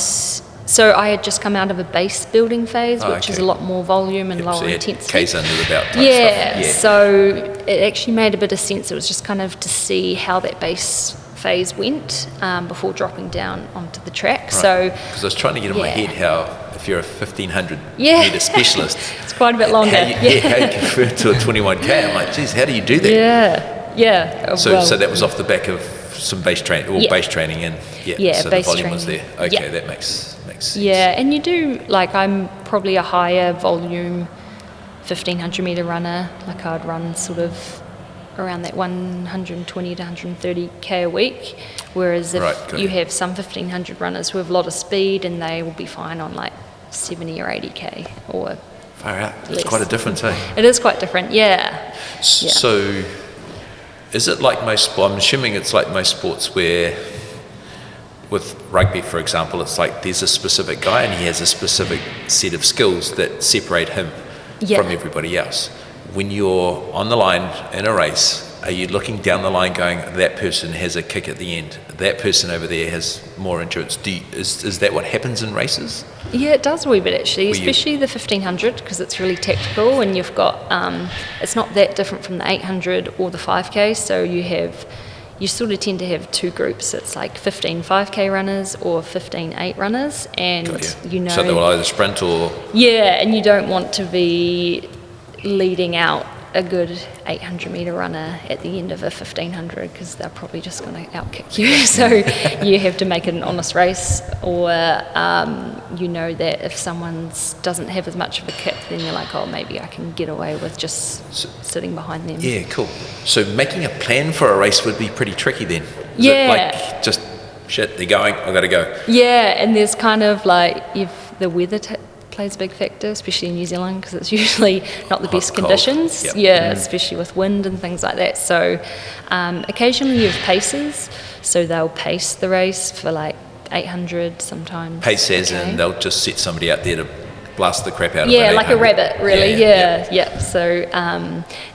So I had just come out of a base building phase, which is a lot more volume and lower intensity. K's under the belt type stuff. Yeah, so it actually made a bit of sense. It was just kind of to see how that base phase went before dropping down onto the track. Right. So because I was trying to get in my head how, if you're a 1,500 metre specialist, it's quite a bit longer. How you convert to a 21K. I'm like, geez, how do you do that? Yeah. So that was off the back of some base training, or base training, and so the volume was there. Okay, that makes sense. Yeah, and you do, like, I'm probably a higher volume 1,500 metre runner. Like, I'd run sort of around that 120 to 130k a week, whereas if you have some 1,500 runners who have a lot of speed, and they will be fine on like 70 or 80k or far out. Less. It's quite a difference, eh? It is quite different, yeah. So is it like most, I'm assuming it's like most sports where with rugby, for example, it's like there's a specific guy and he has a specific set of skills that separate him from everybody else. When you're on the line in a race, are you looking down the line going, that person has a kick at the end, that person over there has more endurance? Is that what happens in races? Yeah, it does a wee bit actually, especially the 1500, because it's really tactical, and you've got, it's not that different from the 800 or the 5K, so you sort of tend to have two groups. It's like 15 5K runners or 15 8 runners, and so they will either sprint or... Yeah, and you don't want to be leading out a good 800 metre runner at the end of a 1500, because they're probably just going to outkick you. So you have to make it an honest race, or you know that if someone doesn't have as much of a kick, then you're like, oh, maybe I can get away with just sitting behind them. Yeah, cool. So making a plan for a race would be pretty tricky then. Is it like just, shit, they're going, I've got to go. Yeah, and there's kind of like, if the weather plays a big factor, especially in New Zealand, because it's usually not the best conditions. Yep. Yeah, especially with wind and things like that. So occasionally you have paces, so they'll pace the race for like 800 sometimes. Pace as in they'll just set somebody out there to blast the crap out of it. Yeah, like a rabbit, really. Yeah. So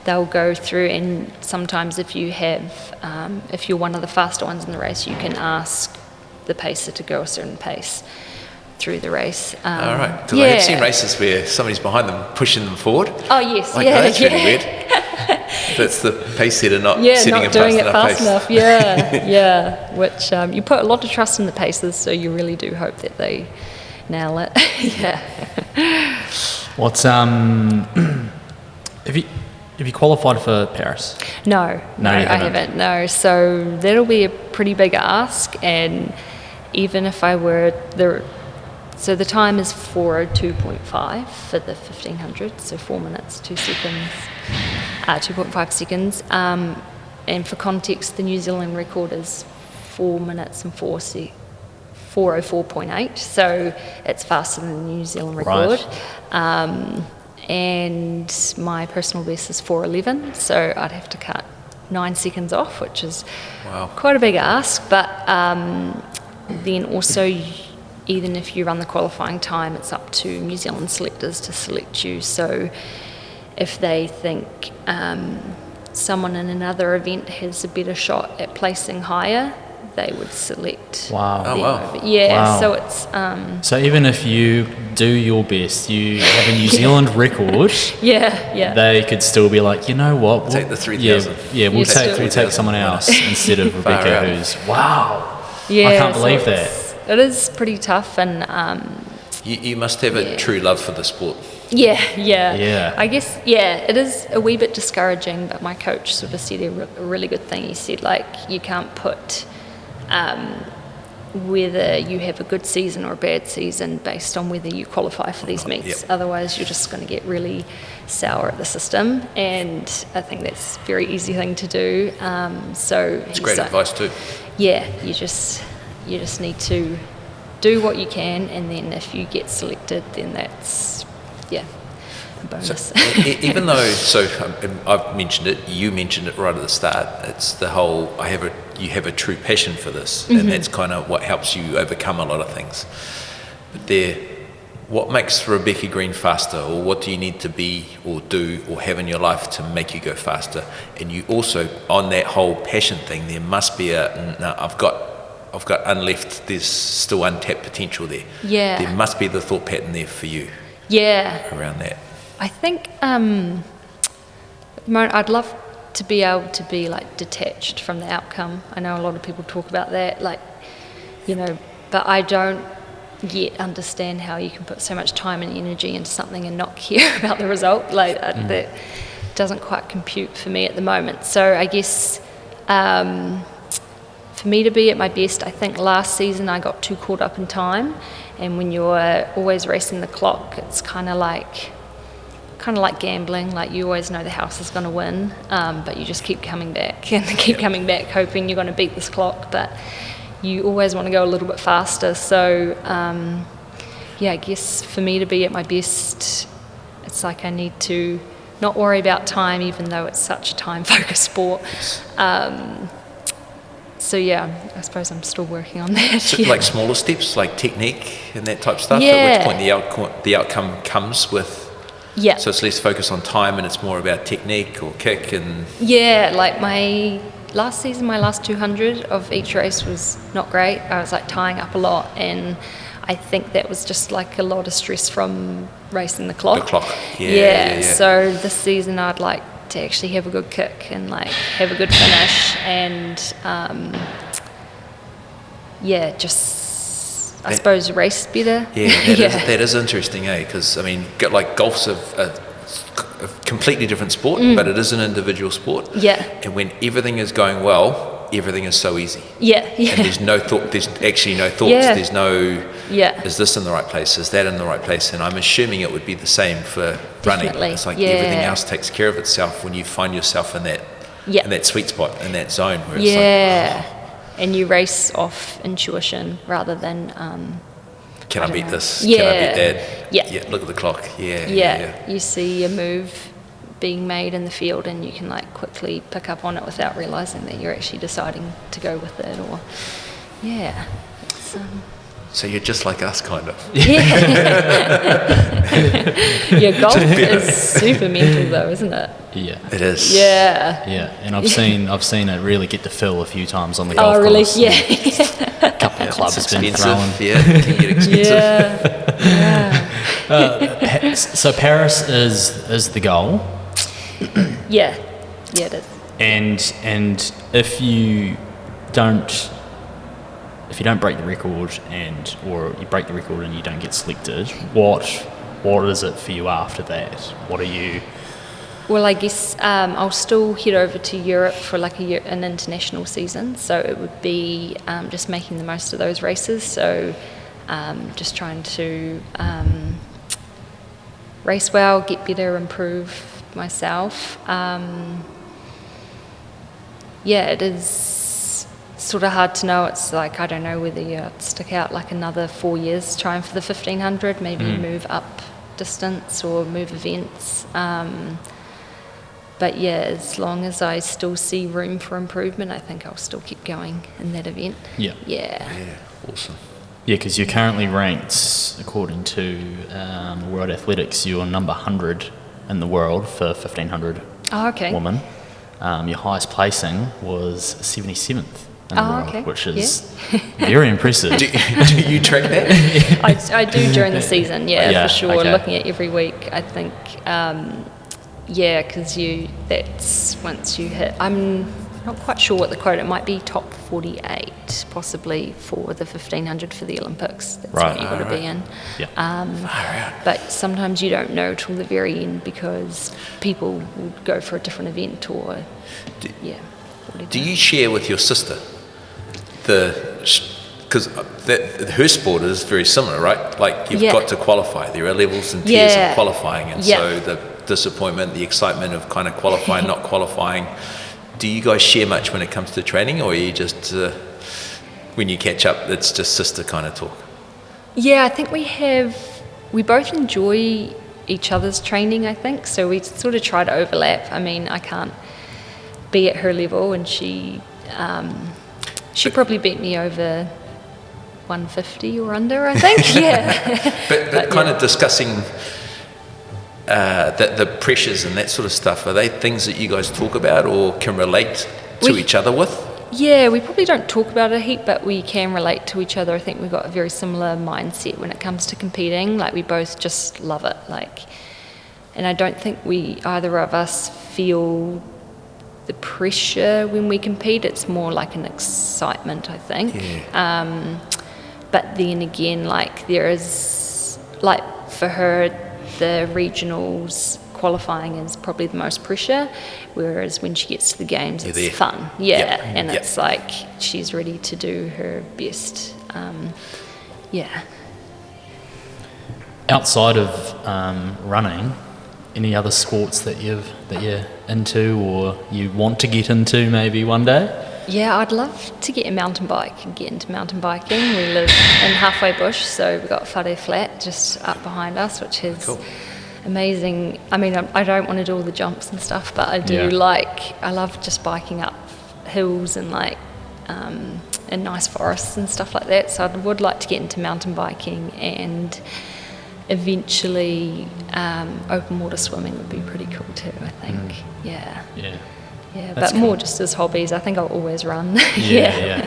they'll go through, and sometimes if you have, if you're one of the faster ones in the race, you can ask the pacer to go a certain pace through the race. All right, because I have seen races where somebody's behind them pushing them forward. Oh yes, like, that's really weird. That's the pace setter not setting not doing it fast pace. enough. Yeah, which you put a lot of trust in the pacers, so you really do hope that they nail it. What's have you qualified for Paris? No, I haven't. No, so that'll be a pretty big ask, and even if I were so the time is 4:02.5 for the 1500, so 4 minutes, 2 seconds, 2.5 seconds. And for context, the New Zealand record is 4 minutes and 4:04.8, so it's faster than the New Zealand record. Right. And my personal best is 4:11, so I'd have to cut 9 seconds off, which is quite a big ask. But then also, even if you run the qualifying time, it's up to New Zealand selectors to select you. So if they think someone in another event has a better shot at placing higher, they would select. Wow. Oh, wow. So it's... so even if you do your best, you have a New Zealand record, they could still be like, you know what? Take the 3,000. We'll take someone else instead of Rebekah, who's... Wow. Yeah, I can't believe that. It is pretty tough, and you must have a true love for the sport. Yeah. I guess, it is a wee bit discouraging, but my coach sort of said a really good thing. He said, like, you can't put whether you have a good season or a bad season based on whether you qualify for these meets. Otherwise, you're just going to get really sour at the system, and I think that's a very easy thing to do. So it's great advice too. Yeah, you just need to do what you can, and then if you get selected, then that's a bonus. So, even though, I've mentioned it, you mentioned it right at the start. It's the whole you have a true passion for this, and that's kind of what helps you overcome a lot of things. But what makes Rebekah Greene faster, or what do you need to be or do or have in your life to make you go faster? And you also, on that whole passion thing, there must be I've got unleft, there's still untapped potential there. Yeah. There must be the thought pattern there for you. Yeah. Around that. I think I'd love to be able to be like detached from the outcome. I know a lot of people talk about that, like, but I don't yet understand how you can put so much time and energy into something and not care about the result. Like that doesn't quite compute for me at the moment. So I guess for me to be at my best, I think last season I got too caught up in time, and when you're always racing the clock, it's kind of like gambling. Like, you always know the house is going to win, but you just keep coming back and keep coming back, hoping you're going to beat this clock, but you always want to go a little bit faster. So I guess for me to be at my best, it's like I need to not worry about time, even though it's such a time-focused sport. So yeah, I suppose I'm still working on that. So yeah. like smaller steps, like technique and that type of stuff. Yeah. At which point the outcome comes with. Yeah. So it's less focus on time and it's more about technique or kick and. Yeah, like my last 200 of each race was not great. I was like tying up a lot, and I think that was just like a lot of stress from racing the clock. The clock, yeah. So this season I'd like to actually have a good kick and like have a good finish, and I suppose race better. Yeah, that is interesting, because I mean, like golf's a completely different sport, but it is an individual sport. Yeah. And when everything is going well, everything is so easy. Yeah. And there's no thought. There's actually no thoughts. Yeah. There's no. Yeah. Is this in the right place? Is that in the right place? And I'm assuming it would be the same for running. Definitely. It's like Yeah. everything else takes care of itself when you find yourself in that. Yeah. In that sweet spot, in that zone where it's Yeah. And you race off intuition rather than. can I beat this? Yeah. Can I beat that? Yeah. Look at the clock. Yeah. Yeah. You see a move being made in the field, and you can like quickly pick up on it without realizing that you're actually deciding to go with it. Or it's, So you're just like us, kind of. yeah. Golf is super mental, though, isn't it? Yeah. It is. Yeah. Yeah, and I've seen it really get to fill a few times on the golf Oh, really? course. Yeah. A couple of clubs It's been expensive. thrown. Yeah, it can get expensive. Yeah. So Paris is the goal, Yeah. Yeah, it is. and if you don't break the record or you break the record and you don't get selected, what is it for you after that? What are you? Well, I guess I'll still head over to Europe for like an international season, so it would be just making the most of those races. So just trying to race well, get better, improve myself. It is sort of hard to know. It's like, I don't know whether you stick out like another 4 years trying for the 1500, maybe move up distance or move events. But yeah, as long as I still see room for improvement, I think I'll still keep going in that event. Yeah. Yeah. Yeah, awesome. Yeah, because you're currently ranked, according to World Athletics, you're number 100 in the world for 1500 Oh, okay. women. Your highest placing was 77th in the world, okay. which is very impressive. Do you track that? I do during the season, Yeah, for sure. okay. Looking at every week, I think, because that's once you hit. I'm not quite sure what the quote. It might be top 48, possibly for the 1500 for the Olympics. That's Right. what you've got to be in. Yeah. But sometimes you don't know till the very end because people will go for a different event or whatever. Do you share with your sister because her sport is very similar, right? Like you've got to qualify. There are levels and tiers of qualifying, and so the disappointment, the excitement of kind of qualifying, not qualifying. Do you guys share much when it comes to training, or are you just when you catch up, it's just sister kind of talk? Yeah, I think we both enjoy each other's training, I think, so we sort of try to overlap. I mean, I can't be at her level, and she probably beat me over 150 or under, I think. Yeah. but kind of discussing the pressures and that sort of stuff, are they things that you guys talk about or can relate to each other with? Yeah, we probably don't talk about it a heap, but we can relate to each other. I think we've got a very similar mindset when it comes to competing. Like, we both just love it. And I don't think either of us feel the pressure when we compete. It's more like an excitement, I think. Yeah. But then again, there is, for her, the regionals qualifying is probably the most pressure, whereas when she gets to the games, it's fun. And it's like she's ready to do her best. Outside of running, any other sports that you're into or you want to get into maybe one day? Yeah, I'd love to get a mountain bike and get into mountain biking. We live in halfway bush, so we've got Whare Flat just up behind us, which is amazing. I mean, I don't want to do all the jumps and stuff, but I do I love just biking up hills and in nice forests and stuff like that. So I would like to get into mountain biking, and eventually open water swimming would be pretty cool too, I think. Yeah, That's but more cool. just as hobbies. I think I'll always run. Yeah.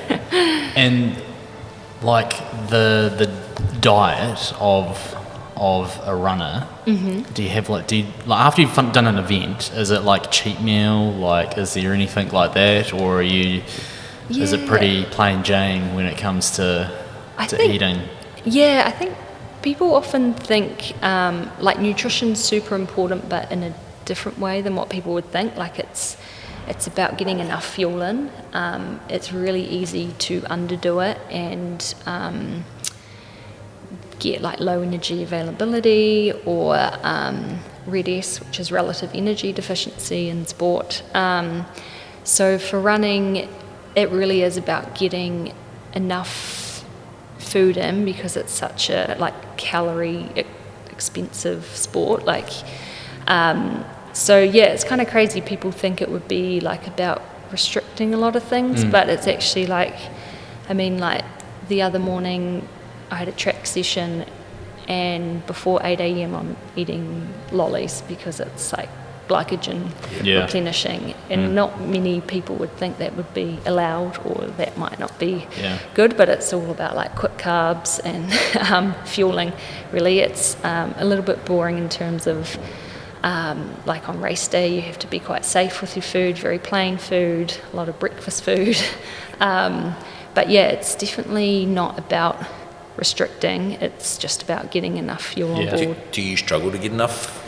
And like the diet of a runner, do you have like after you've done an event, is it like cheat meal, like is there anything like that, or is it pretty plain Jane when it comes to eating? Yeah, I think people often think like nutrition's super important, but in a different way than what people would think. Like it's about getting enough fuel in. It's really easy to underdo it and get like low energy availability, or RED-S, which is relative energy deficiency in sport. So for running, it really is about getting enough food in, because it's such a like calorie expensive sport. Like, so yeah, it's kind of crazy. People think it would be like about restricting a lot of things, but it's actually like, I mean, like the other morning I had a track session, and before 8 a.m. I'm eating lollies because it's like glycogen replenishing, and not many people would think that would be allowed, or that might not be good, but it's all about like quick carbs and fueling. Really, it's a little bit boring in terms of like on race day you have to be quite safe with your food, very plain food, a lot of breakfast food, but yeah, it's definitely not about restricting, it's just about getting enough fuel on board. Do you struggle to get enough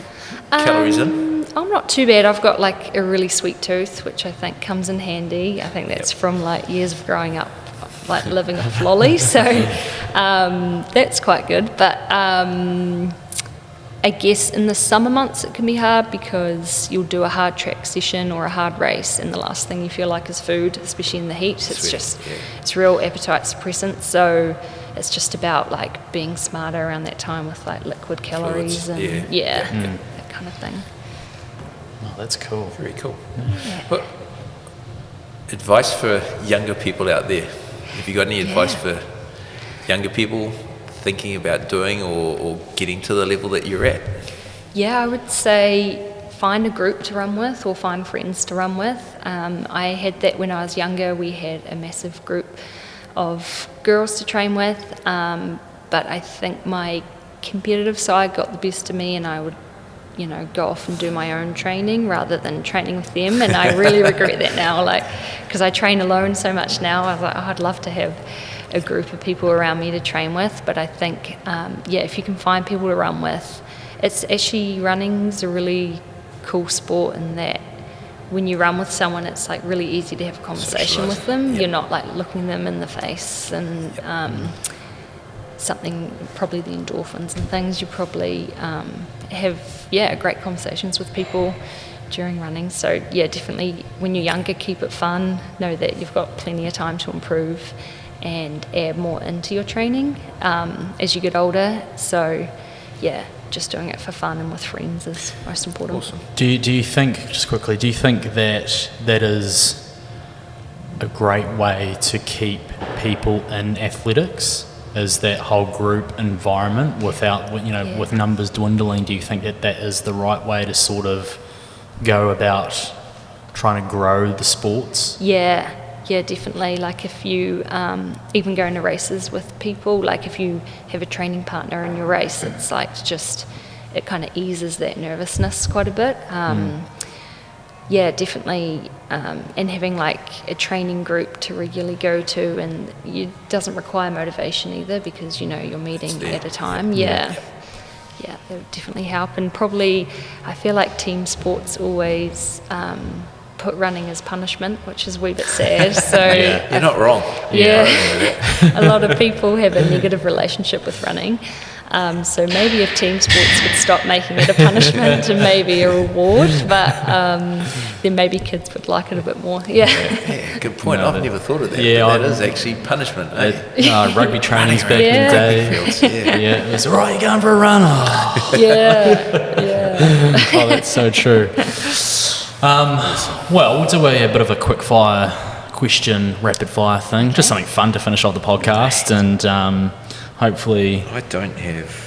calories in? I'm not too bad. I've got like a really sweet tooth, which I think comes in handy. I think that's from like years of growing up, like living off lollies, so that's quite good. But I guess in the summer months it can be hard, because you'll do a hard track session or a hard race, and the last thing you feel like is food, especially in the heat. It's real appetite suppressant. So it's just about like being smarter around that time with like liquid calories and that kind of thing. Oh, that's cool. Very cool. What advice for younger people out there? Have you got any advice for younger people thinking about doing or getting to the level that you're at? Yeah, I would say find a group to run with, or find friends to run with. I had that when I was younger. We had a massive group of girls to train with, but I think my competitive side got the best of me, and I would go off and do my own training rather than training with them, and I really regret that now, like, because I train alone so much now. I was like, I'd love to have a group of people around me to train with, but I think if you can find people to run with, it's actually, running's a really cool sport in that when you run with someone, it's like really easy to have a conversation with them. You're not like looking them in the face, and probably the endorphins and things, you probably have great conversations with people during running. So definitely when you're younger, keep it fun, know that you've got plenty of time to improve and add more into your training as you get older. So just doing it for fun and with friends is most important. Awesome. Do you think, just quickly, that is a great way to keep people in athletics, is that whole group environment without, with numbers dwindling? Do you think that is the right way to sort of go about trying to grow the sports? Yeah, definitely. Like if you even go into races with people, like if you have a training partner in your race, it's like it kind of eases that nervousness quite a bit. Definitely, and having like a training group to regularly go to, and it doesn't require motivation either, because you're meeting at a time. That would definitely help. And probably I feel like team sports always put running as punishment, which is a wee bit sad. So you're not wrong. A lot of people have a negative relationship with running. So maybe if team sports would stop making it a punishment and maybe a reward, but then maybe kids would like it a bit more. Good point. I've never thought of that. That is actually punishment. Rugby training's back in the day. It was right, you're going for a run. Oh, that's so true. Well, we'll do a bit of a quick fire question rapid fire thing, just something fun to finish off the podcast, and hopefully I don't have.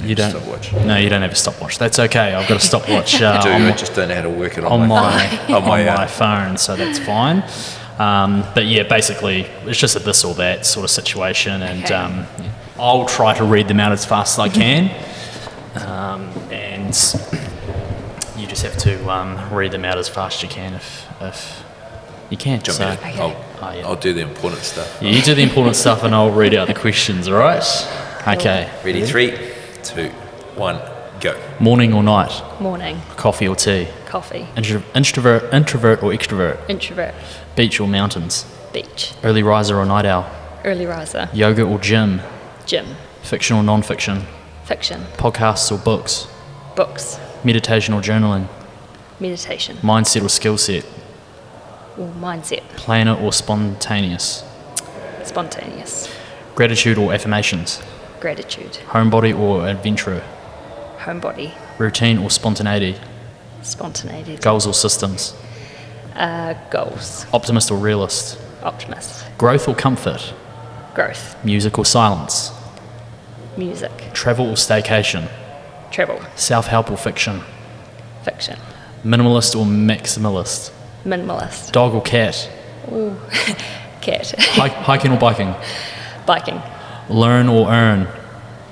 You don't. Stopwatch. No, you don't have a stopwatch. That's okay. I've got a stopwatch I just don't know how to work it on my phone, so that's fine. But yeah, basically, it's just a this or that sort of situation, and I'll try to read them out as fast as I can, and you just have to read them out as fast as you can if you can. So, I'll do the important stuff. Yeah, you do the important stuff, and I'll read out the questions. All right? Okay. Ready? 3, 2, 1, go. Morning or night? Morning. Coffee or tea? Coffee. Introvert or extrovert? Introvert. Beach or mountains? Beach. Early riser or night owl? Early riser. Yoga or gym? Gym. Fiction or non-fiction? Fiction. Podcasts or books? Books. Meditation or journaling? Meditation. Mindset or skill set? Or mindset. Planner or spontaneous? Spontaneous. Gratitude or affirmations? Gratitude. Homebody or adventurer? Homebody. Routine or spontaneity? Spontaneity. Goals or systems? Goals. Optimist or realist? Optimist. Growth or comfort? Growth. Music or silence? Music. Travel or staycation? Travel. Self-help or fiction? Fiction. Minimalist or maximalist? Minimalist. Dog or cat? Ooh. Cat. Hiking or biking? Biking. Learn or earn?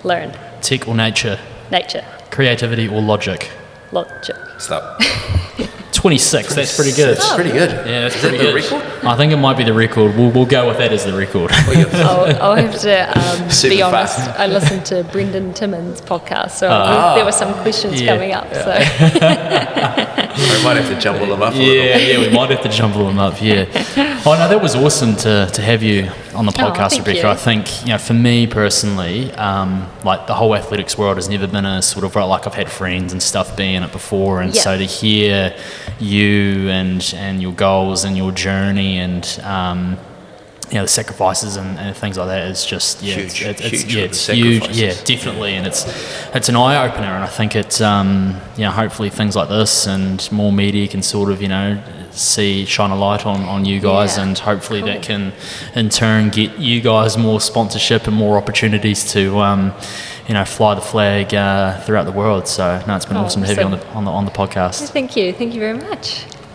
Learn. Tech or nature? Nature. Creativity or logic? Logic. Stop. 26, that's pretty good. That's pretty good. Yeah, that's Is pretty that the good. record? I think it might be the record. We'll go with that as the record. I'll have to Super be honest. fast. I listened to Brendan Timmins' podcast, so there were some questions coming up. So We might have to jumble them up a little. Yeah, we might have to jumble them up, yeah. Oh, no, that was awesome to have you on the podcast, thank Rebekah. you. I think, for me personally, like the whole athletics world has never been a sort of, like I've had friends and stuff be in it before, and so to hear you and your goals and your journey and the sacrifices and things like that is just it's huge, definitely, and it's an eye opener, and I think it's hopefully things like this and more media can sort of shine a light on you guys, and hopefully that can in turn get you guys more sponsorship and more opportunities to fly the flag throughout the world. So no, it's been awesome to have you on the podcast. Thank you very much.